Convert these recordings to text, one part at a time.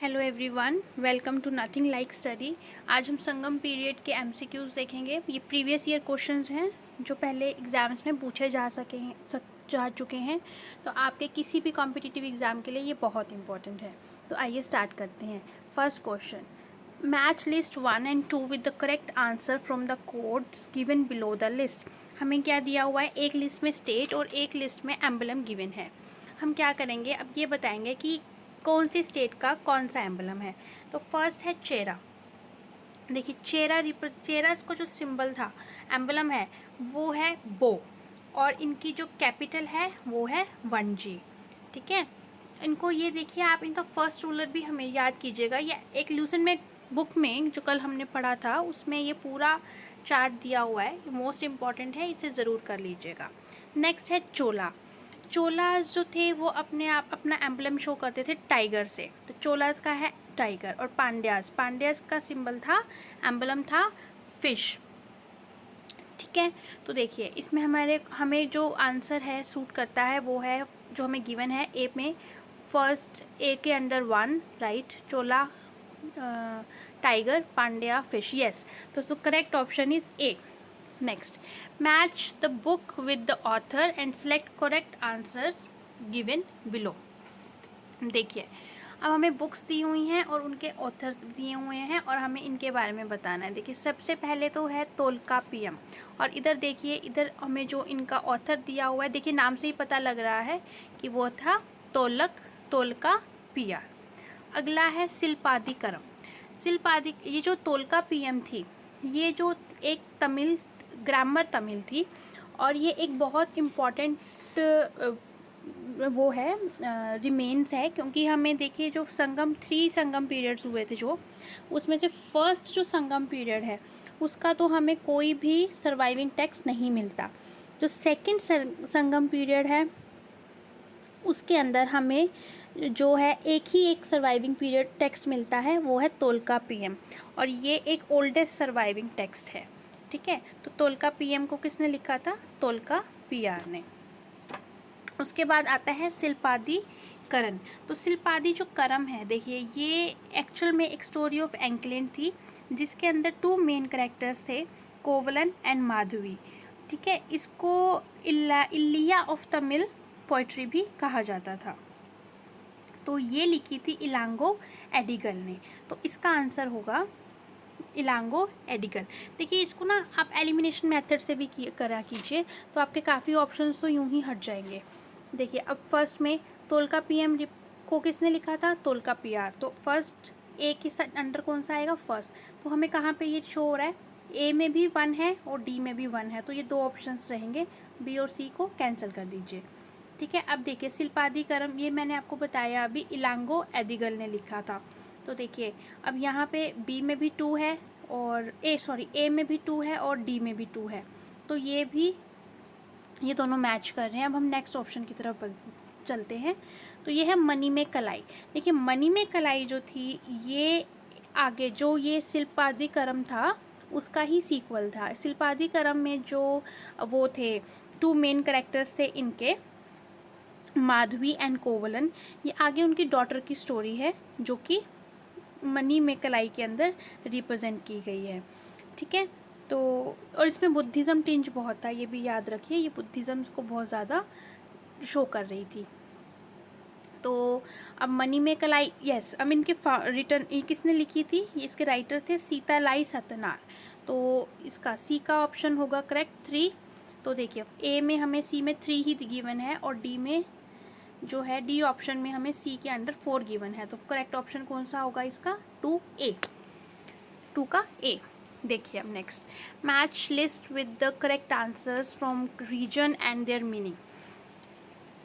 Hello everyone, welcome to Nothing Like Study. आज हम संगम period के एमसीक्यूज़ देखेंगे। ये प्रीवियस ईयर क्वेश्चंस हैं जो पहले एग्जाम्स में पूछे जा चुके हैं, तो आपके किसी भी कॉम्पिटिटिव एग्ज़ाम के लिए ये बहुत इंपॉर्टेंट है। तो आइए स्टार्ट करते हैं। First question, match list 1 and 2 with the correct answer from the codes given below the list. हमें क्या दिया हुआ है, एक लिस्ट में स्टेट और एक लिस्ट में एम्बलम गिवन है। हम क्या करेंगे, अब ये बताएंगे कि कौन सी स्टेट का कौन सा एम्बलम है। तो फर्स्ट है चेरा। देखिए चेरा को जो सिंबल था, एम्बलम है, वो है बो, और इनकी जो कैपिटल है वो है 1G। ठीक है, इनको ये देखिए, आप इनका फर्स्ट रूलर भी हमें याद कीजिएगा। ये एक ल्यूसन में बुक में जो कल हमने पढ़ा था उसमें ये पूरा चार्ट दिया हुआ है, मोस्ट इम्पॉर्टेंट है, इसे ज़रूर कर लीजिएगा। नेक्स्ट है चोला। चोलास जो थे वो अपना एम्बलम शो करते थे टाइगर से, तो चोलास का है टाइगर। और पांड्यास का सिंबल था, एम्बलम था फिश। ठीक है, तो देखिए इसमें हमें जो आंसर है सूट करता है वो है जो हमें गिवन है ए में, फर्स्ट ए के अंडर 1, राइट, चोला टाइगर पांड्या फिश, यस। तो correct option is a. Next, match the book with the author and select correct answers given below. देखिए अब हमें बुक्स दी हुई हैं और उनके ऑथर्स दिए हुए हैं और हमें इनके बारे में बताना है। देखिए सबसे पहले तो है तोल्कापियम, और इधर देखिए, इधर हमें जो इनका ऑथर दिया हुआ है, देखिए नाम से ही पता लग रहा है कि वो था तोल्कापिया। अगला है शिल्पादिकरम। ये जो तोल्कापियम थी, ये जो एक ग्रामर तमिल थी, और ये एक बहुत इम्पॉर्टेंट वो है, रिमेन्स है, क्योंकि हमें देखिए जो थ्री संगम पीरियड्स हुए थे, जो उसमें से फर्स्ट जो संगम पीरियड है उसका तो हमें कोई भी सर्वाइविंग टेक्स्ट नहीं मिलता। जो सेकंड संगम पीरियड है उसके अंदर हमें जो है एक सर्वाइविंग पीरियड टेक्स्ट मिलता है, वो है तोल्कापियम, और ये एक ओल्डेस्ट सर्वाइविंग टेक्स्ट है। ठीक है, तो तोल्कापियम को किसने लिखा था? तोल्कापियार ने। उसके बाद आता है शिल्पादिकरण। तो शिल्पादि जो करम है, देखिए ये एक्चुअल में एक स्टोरी ऑफ एंकलेंड थी जिसके अंदर 2 मेन कैरेक्टर्स थे, कोवलन एंड माधवी। ठीक है, इसको इलिया ऑफ तमिल पोइट्री भी कहा जाता था। तो ये लिखी थी इलांगो एडिगल ने, तो इसका आंसर होगा इलांगो एडिगल। देखिए इसको ना आप एलिमिनेशन मेथड से भी करा कीजिए, तो आपके काफ़ी ऑप्शंस तो यूं ही हट जाएंगे। देखिए अब फर्स्ट में तोल्कापियम को किसने लिखा था? तोल्कापियार। तो फर्स्ट ए के अंडर कौन सा आएगा? फर्स्ट। तो हमें कहाँ पे ये शो हो रहा है? ए में भी 1 है और डी में भी 1 है, तो ये 2 ऑप्शंस रहेंगे, बी और सी को कैंसिल कर दीजिए। ठीक है, अब देखिए शिल्पादिकरम, ये मैंने आपको बताया अभी, इलांगो एडिगल ने लिखा था। तो देखिए अब यहाँ पे बी में भी 2 है और ए में भी 2 है और डी में भी 2 है, तो ये दोनों मैच कर रहे हैं। अब हम नेक्स्ट ऑप्शन की तरफ चलते हैं। तो ये है मनी में कलाई। देखिए मनी में कलाई जो थी, ये आगे जो ये शिल्पादिकरम था उसका ही सीक्वल था। शिल्पादिकरम में जो वो थे 2 मेन कैरेक्टर्स थे इनके, माधवी एंड कोवलन, ये आगे उनकी डॉटर की स्टोरी है जो कि मनी में कलाई के अंदर रिप्रेजेंट की गई है। ठीक है, तो और इसमें बुद्धिज़्म टिंज बहुत था, ये भी याद रखिए, ये बुद्धिज़्म को बहुत ज़्यादा शो कर रही थी। तो अब मनी में कलाई, यस, अब इनके रिटर्न ये किसने लिखी थी? ये इसके राइटर थे सीतालाई सत्यनार। तो इसका सी का ऑप्शन होगा करेक्ट 3। तो देखिए ए में हमें सी में 3 ही गिवन है और डी में जो है डी ऑप्शन में हमें सी के अंडर 4 गिवन है, तो करेक्ट ऑप्शन कौन सा होगा इसका? 2A, 2 का ए। देखिए अब next, match list with the correct answers from region and their meaning.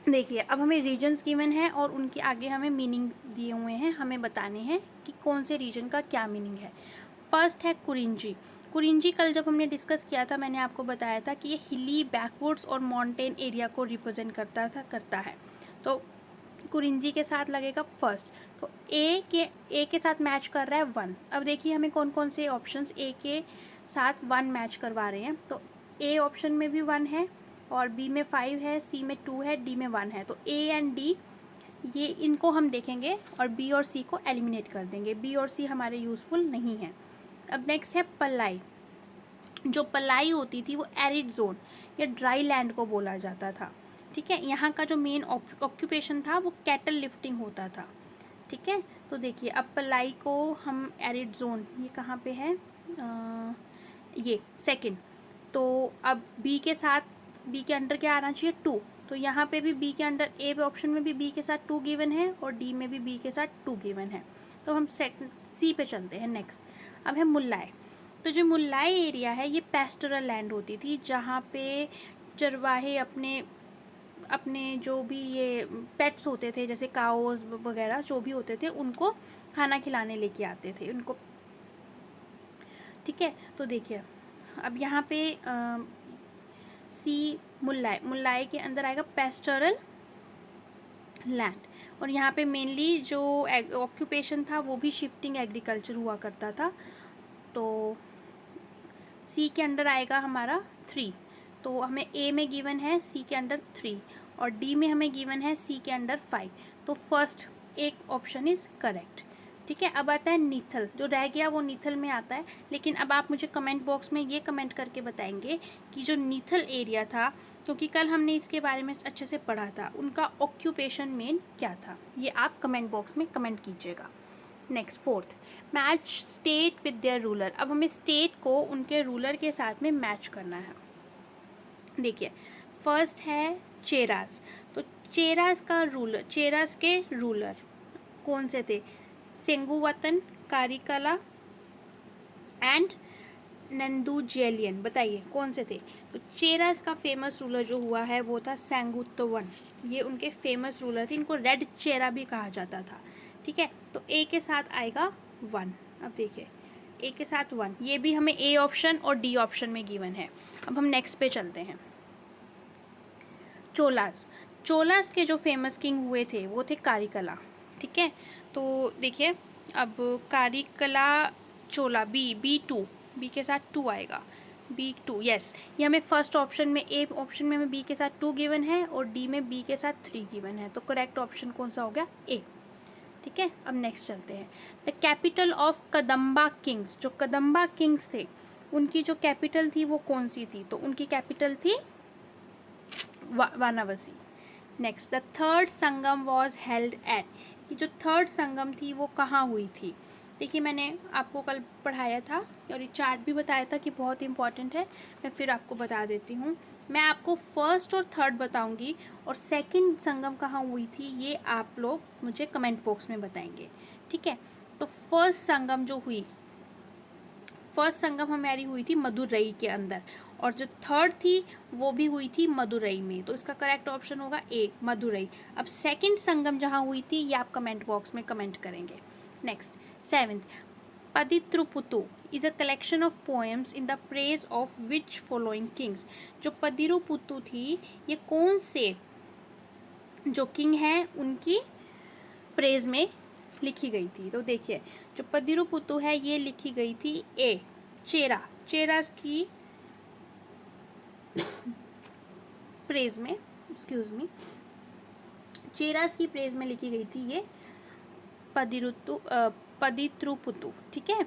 देखिए अब हमें रीजन्स गिवन है और उनके आगे हमें मीनिंग दिए हुए हैं, हमें बताने हैं कि कौन से रीजन का क्या मीनिंग है। फर्स्ट है कुरिंजी। कुरिंजी कल जब हमने डिस्कस किया था, मैंने आपको बताया था कि ये हिली, बैकवर्ड्स और माउंटेन एरिया को रिप्रेजेंट करता है। तो कुरिंजी के साथ लगेगा फर्स्ट। तो ए के साथ मैच कर रहा है 1। अब देखिए हमें कौन कौन से ऑप्शंस ए के साथ 1 मैच करवा रहे हैं। तो ए ऑप्शन में भी 1 है और बी में 5 है, सी में 2 है, डी में 1 है। तो ए एंड डी ये इनको हम देखेंगे और बी और सी को एलिमिनेट कर देंगे, बी और सी हमारे यूज़फुल नहीं है। अब नेक्स्ट है पलाई। जो पलाई होती थी वो एरिड जोन या ड्राई लैंड को बोला जाता था, ठीक है। यहाँ का जो मेन ऑक्यूपेशन था वो कैटल लिफ्टिंग होता था, ठीक है। तो देखिए अब पलाई को हम एरिड जोन, ये कहाँ पे है, ये सेकंड। तो अब बी के साथ, बी के अंडर क्या आना चाहिए, 2। तो यहाँ पे भी बी के अंडर, ए ऑप्शन में भी बी के साथ 2 गिवन है और डी में भी बी के साथ 2 गिवन है। तो हम सी पे चलते हैं नेक्स्ट। अब है मुल्लाई। तो जो मुल्लाई एरिया है ये पेस्टोरल लैंड होती थी, जहाँ पे चरवाहे अपने अपने जो भी ये पेट्स होते थे जैसे काउस वगैरह जो भी होते थे उनको खाना खिलाने लेके आते थे उनको, ठीक है। तो देखिए अब यहाँ पे सी मुल्लाई, मुल्लाई के अंदर आएगा पेस्टोरल लैंड, और यहाँ पे मेनली जो ऑक्यूपेशन था वो भी शिफ्टिंग एग्रीकल्चर हुआ करता था। तो सी के अंडर आएगा हमारा 3, तो हमें ए में गिवन है सी के अंडर 3 और डी में हमें गिवन है सी के अंडर 5। तो फर्स्ट एक ऑप्शन इज़ करेक्ट, ठीक है। अब आता है नीथल, जो रह गया वो नीथल में आता है। लेकिन अब आप मुझे कमेंट बॉक्स में ये कमेंट करके बताएंगे कि जो नीथल एरिया था, क्योंकि कल हमने इसके बारे में अच्छे से पढ़ा था, उनका ऑक्यूपेशन मेन क्या था, ये आप कमेंट बॉक्स में कमेंट कीजिएगा। Next fourth, match state with their ruler. अब हमें स्टेट को उनके रूलर के साथ में मैच करना है। देखिए फर्स्ट है चेरास। तो चेरास का रूलर, चेरास के रूलर कौन से थे, सेंगुवतन, कारिकला एंड नंदुजेलियन। बताइए कौन से थे। तो चेरास का फेमस रूलर जो हुआ है वो था सेंगुत्तवन, ये उनके फेमस रूलर थे, इनको रेड चेरा भी कहा जाता था, ठीक है। तो ए के साथ आएगा 1। अब देखिए ए के साथ 1, ये भी हमें ए ऑप्शन और डी ऑप्शन में गिवन है। अब हम नेक्स्ट पे चलते हैं। चोलास, चोलास के जो फेमस किंग हुए थे वो थे कारिकला, ठीक है। तो देखिए अब कारिकला चोला, बी2, बी के साथ 2 आएगा, B2 यस। ये हमें फर्स्ट ऑप्शन में, ए ऑप्शन में हमें बी के साथ 2 गिवन है और डी में बी के साथ 3 गिवन है। तो करेक्ट ऑप्शन कौन सा हो गया, ए, ठीक है। अब नेक्स्ट चलते हैं। The capital of Kadamba Kings, जो कदम्बा किंग्स थे उनकी जो कैपिटल थी वो कौन सी थी, तो उनकी कैपिटल थी Varanasi. Next, the third Sangam was held at, कि जो थर्ड संगम थी वो कहाँ हुई थी। देखिए मैंने आपको कल पढ़ाया था और ये चार्ट भी बताया था कि बहुत इंपॉर्टेंट है, मैं फिर आपको बता देती हूँ। मैं आपको फर्स्ट और थर्ड बताऊंगी और सेकंड संगम कहाँ हुई थी ये आप लोग मुझे कमेंट बॉक्स में बताएंगे, ठीक है। तो फर्स्ट संगम जो हुई, फर्स्ट संगम हमारी हुई थी मदुरई के अंदर, और जो थर्ड थी वो भी हुई थी मदुरई में। तो इसका करेक्ट ऑप्शन होगा ए, मदुरई। अब सेकंड संगम जहाँ हुई थी ये आप कमेंट बॉक्स में कमेंट करेंगे। Next, seventh, Pathitrupathu is a collection of poems in the praise of which following kings. जो पदिरुपुतु थी ये कौन से जो किंग हैं उनकी प्रेज में लिखी गई थी। तो देखिए जो पदिरुपुतु है ये लिखी गई थी ए, चेरा, चेरास की प्रेज में, एक्सक्यूज मी, चेरास की प्रेज में लिखी गई थी ये पदित्रुपुतु, ठीक है।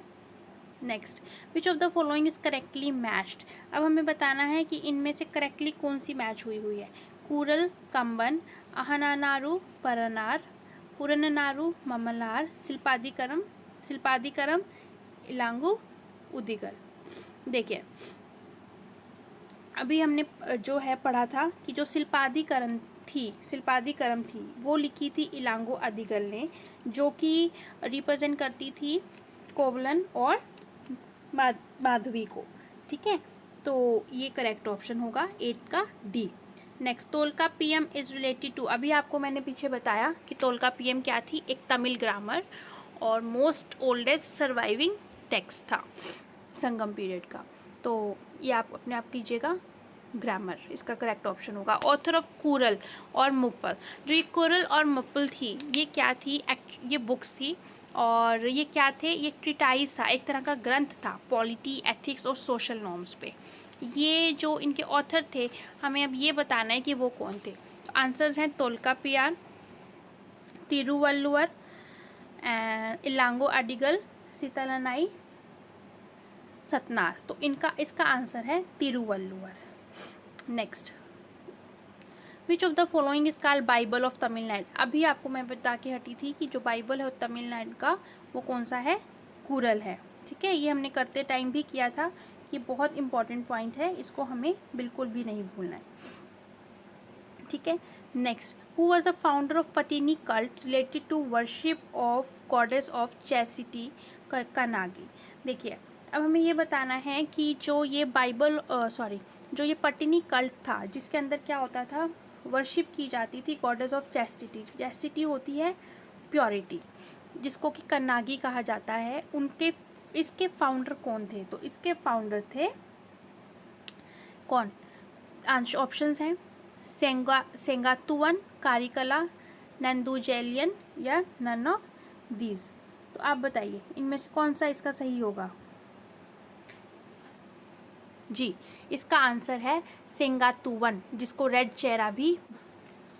Next, which of the following is correctly matched. अब हमें बताना है कि इनमें से करेक्टली कौन सी मैच हुई है। कूरल कंबन, अहनानारू परनार, पुरननारू ममलार, शिल्पादिकरम इलांगू उदिगर। देखिए अभी हमने जो है पढ़ा था कि जो शिल्पादिकरम थी वो लिखी थी इलांगो अदिगल ने, जो कि रिप्रेजेंट करती थी कोवलन और माधवी को, ठीक है। तो ये करेक्ट ऑप्शन होगा 8 का D. Next, Tolkappiyam is related to. अभी आपको मैंने पीछे बताया कि तोलका पीएम क्या थी, एक तमिल ग्रामर और मोस्ट ओल्डेस्ट सर्वाइविंग टेक्स्ट था संगम पीरियड का। तो ये आप अपने आप कीजिएगा, ग्रामर इसका करेक्ट ऑप्शन होगा। ऑथर ऑफ कुरल और मुप्पल, जो ये कुरल और मुप्पल थी ये क्या थी, ये बुक्स थी और ये क्या थे, ये ट्रिटाइज था, एक तरह का ग्रंथ था पॉलिटी, एथिक्स और सोशल नॉर्म्स पे। ये जो इनके ऑथर थे हमें अब ये बताना है कि वो कौन थे। तो आंसर्स हैं तोलकापियान, तिरुवल्लुवर, इलांगो अडिगल, सीतालनाई, सतनार। तो इसका आंसर है Thiruvalluvar. Next, which of the following is called Bible of Tamil Nadu. अभी आपको मैं बता के हटी थी कि जो बाइबल है तमिलनाडु का वो कौन सा है, कुरल है। ठीक है, ये हमने करते टाइम भी किया था। ये बहुत इंपॉर्टेंट पॉइंट है, इसको हमें बिल्कुल भी नहीं भूलना है। ठीक है, next, who was the founder of Pattini cult related to worship of goddess of chastity, Kannagi. देखिए, अब हमें ये बताना है कि जो ये जो ये पटिनी कल्ट था, जिसके अंदर क्या होता था, वर्शिप की जाती थी गॉडेस ऑफ चैस्टिटी। चैस्टिटी होती है प्योरिटी, जिसको कि कन्नागी कहा जाता है। इसके फाउंडर कौन थे, तो इसके फाउंडर थे कौन, ऑप्शंस हैं सेंगातुवन, कारिकला, नंदुजेलियन या नन ऑफ दीज। तो आप बताइए इनमें से कौन सा इसका सही होगा। जी, इसका आंसर है सेंगातुवन, जिसको रेड चेहरा भी।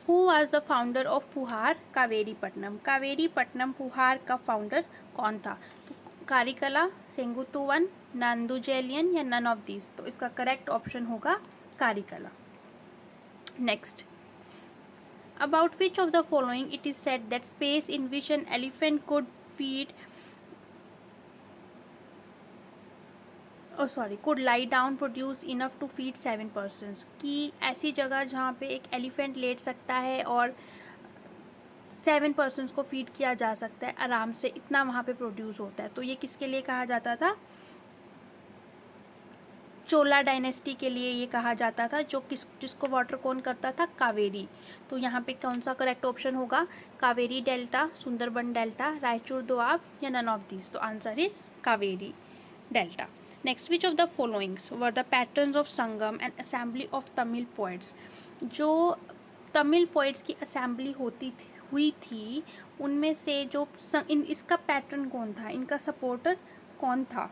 Who was the founder of Puhar, Kaveripattinam. Kaveripattinam Puhar का फाउंडर कौन था, तो कारिकला, सेंगुतुवन, नंदुजेलियन या नन ऑफ दीज। तो इसका करेक्ट ऑप्शन होगा Karikala. Next, about which of the following it is said that space in which an elephant could feed could lie down produce enough to feed 7 persons। कि ऐसी जगह जहाँ पे एक एलिफेंट लेट सकता है और 7 पर्सनस को फीड किया जा सकता है आराम से, इतना वहाँ पे प्रोड्यूस होता है। तो ये किसके लिए कहा जाता था, चोला डायनेस्टी के लिए ये कहा जाता था, जिसको वाटर कौन करता था, कावेरी। तो यहाँ पे कौन सा करेक्ट ऑप्शन होगा, कावेरी डेल्टा, सुंदरबन डेल्टा, रायचूर दोआब या नन ऑफ दिस। तो answer is Kaveri delta. Next, which of the followings were the patterns of Sangam and assembly of Tamil poets. जो तमिल पोइट्स की असेंबली हुई थी, उनमें से जो इसका पैटर्न कौन था, इनका सपोर्टर कौन था।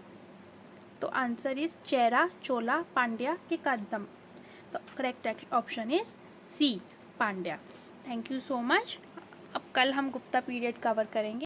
तो आंसर इज चेरा, चोला, पांड्या के कदम। तो correct option is C, Pandya. Thank you so much. अब कल हम गुप्ता पीरियड कवर करेंगे।